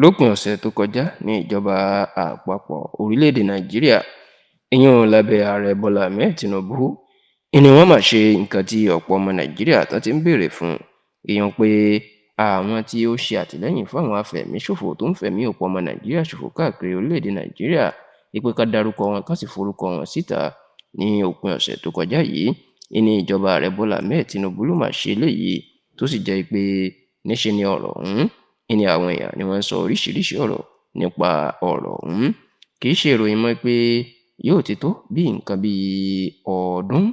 Lópin ọ̀sẹ̀ tó kọjá ní ìjọba àpapọ̀ orílẹ̀-èdè Nàìjíríà ìyẹn lábẹ́ Ààrẹ Bọ́lá Ahmed Tinubu ni wọ́n mà ṣe nǹkan tí ọ̀pọ̀ ọmọ Nàìjíríà tán ti ń béèrè fún ìyẹn pé àwọn tí ó ṣe àtìlẹ́yìn fún àwọn afẹ̀míṣòfò tó ń fẹ̀mí ọ̀pọ̀ ọmọ Nàìjíríà ṣòfò káàkiri orílẹ̀-èdè Nàìjíríà wípé ká dárúkọ wọn ká sì forúkọ wọn síta ní òpin ọ̀sẹ̀ tó kọjá yìí ní ìjọba Ààrẹ Bọ́lá Ahmed Tinubu ló mà ṣe eléyìí tó sì jẹ́ pé níṣe ni ọ̀rọ̀ ọ̀hún ní àwọn èèyàn ni wọ́n ń sọ oríṣiríṣi ọ̀rọ̀ nípa ọ̀rọ̀ ọ̀hún kì í ṣe ìròyìn mọ́ pé yóò ti tó bí nǹkan bí ọdún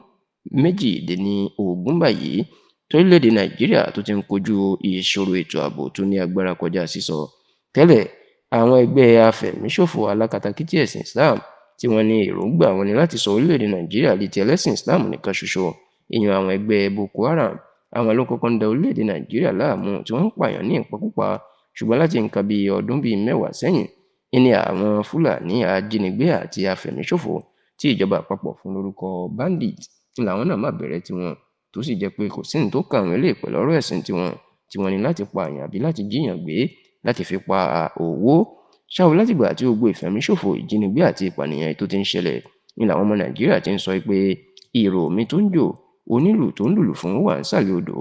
méjìdínlógún báyìí torílẹ̀-èdè Nàìjíríà tó ti ń kojú ìṣòro ètò ààbò tó ní agbára kọjá sísọ. Tẹ́lẹ̀ àwọn ẹgbẹ́ afẹ̀míṣòfò alákatakítí ẹ̀sìn Islam tí wọ́n ní èròǹgbà wọn ni láti sọ orílẹ̀-èdè Nàìjíríà di ti ẹlẹ́sìn Islam nìkan ṣoṣo ìyẹn àwọn ẹgbẹ́ Boko Haram àwọn ló kọ́kọ́ ń da orílẹ̀-èdè Nàìjíríà láàmú tí wọ́n ń pààyàn ní ìpakúpa ṣùgbọ́n láti nǹkan bí ọdún bíi mẹ́wàá sẹ́yìn ní àwọn Fúlàní ajínigbé àti afẹ̀míṣòfò tí ìjọba àpapọ̀ fún lórúkọ bandit làwọn náà má bẹ̀rẹ̀ tiwọn tó sì jẹ́ pé kò sí ní tó kà wọ́n lè pẹ̀lú ọ̀rọ̀ ẹ̀sìn tiwọn ní láti pààyàn àbí láti jíyàn gbé láti fi pa owó ṣáò látìgbà tí gbogbo ìfẹ̀míṣòfò ìjínigbé àti ìpànìyàn tó ti ń ṣẹlẹ̀ ní làwọn ọmọ Nàìjíríà ti ń sọ pé ìró omi tó ń jò onílù tó ń lùlù fún wà nísàlẹ̀ odò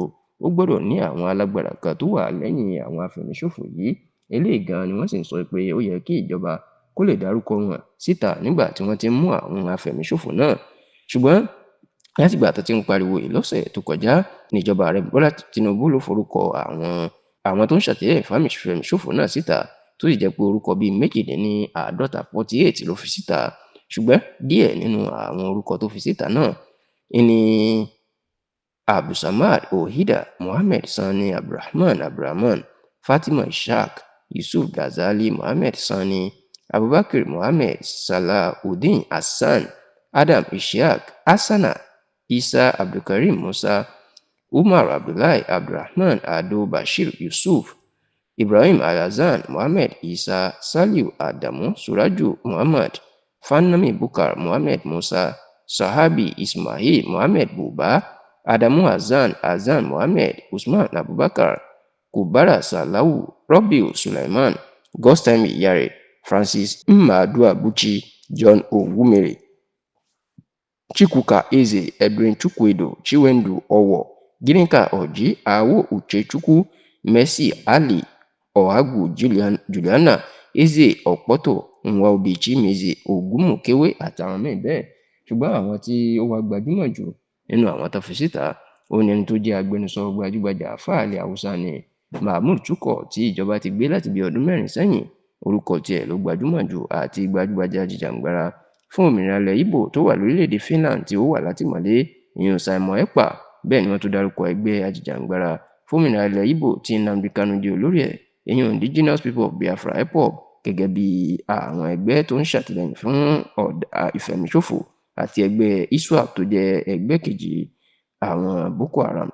ó gbọ́dọ̀ ní àwọn alágbára kan tó wà lẹ́yìn àwọn afẹ̀míṣòfò yìí eléyìí gan ni wọ́n sì ń sọ pé ó yẹ kí ìjọba kó lè dárúkọ wọn síta nígbà tí wọ́n ti ń mú àwọn afẹ̀míṣòfò náà ṣùgbọ́n látìgbà tó ti ń pariwo yìí lọ́sẹ̀ tó kọjá níjọba Ààrẹ Bọ́lá Tinubu ló forúkọ àwọn tó ń ṣàtìlẹ́yìn fámìṣòfò náà síta tó sì jẹ́ pé orúkọ bíi 48 ló fi síta ṣùgbọ́n díẹ̀ nínú àwọn orúkọ tó fi síta náà ní Abdulsamad Ohida Mohammed Sani Abdulrahman Fatima Ishaq Yusuf Ghazali Mohammed Sani Abubakar Mohammed Salahuddin Hassan Adam Ishaq Hassana Isa Abdulkarim Musa Umar Abdullahi Abdulrahman Ado Bashir Yusuf Ibrahim Alhassan Mohammed Isa Saliu Adamu Suraju Muhammad Fanami Bukar Mohammed Musa Sahabi Ismail Mohammed Buba Adamu Hassan Mohammed Usman Abubakar Kubara Salau Robiu Sulaiman Gostami Iyare Francis Mmadua Buchi John Owumere Chikwuka Eze Edwin Chukwuedo Chiwendu Owo Ginika Orji Awo Uchechukwu Mercy Ali Ohagu Juliana Eze Okpoto Nwaobi Chimeze Ogumukewe àtàwọn míì bẹ́ẹ̀ ṣùgbọ́n àwọn tí ó wá gbajúmọ̀ jù nínú àwọn tó fi síta ó ní ẹni tó jẹ́ agbẹnusọ gbajúgbajà àfáà ilẹ̀ Haúsá ní Mahmood Tukor tí ìjọba ti gbé láti bí ọdún 4 sẹ́yìn orúkọ tiẹ̀ ló gbajúmọ̀ jù àti gbajúgbajà jìjàǹgbara fún òmìnira ilẹ̀ Ìgbò tó wà lórílẹ̀‐èdè Finland tí ó wà látìmọ́lé ìyẹn Simon Ekpa bẹ́ẹ̀ ni wọ́n tún dárúkọ ẹgbẹ́ ajìjàǹgbara fún òmìnira ilẹ̀ Ìgbò tí Nnamdi Kanu jẹ́ olórí ẹ̀ ìyẹn Indigenous People of Biafra IPOB gẹ́gẹ́ bí àwọn ẹgbẹ́ tó ń ṣàtìlẹ́yìn fún ìfẹ̀míṣòfò àti ẹgbẹ́ ISWAP tó jẹ́ ẹgbẹ́ kejì àwọn Boko Haram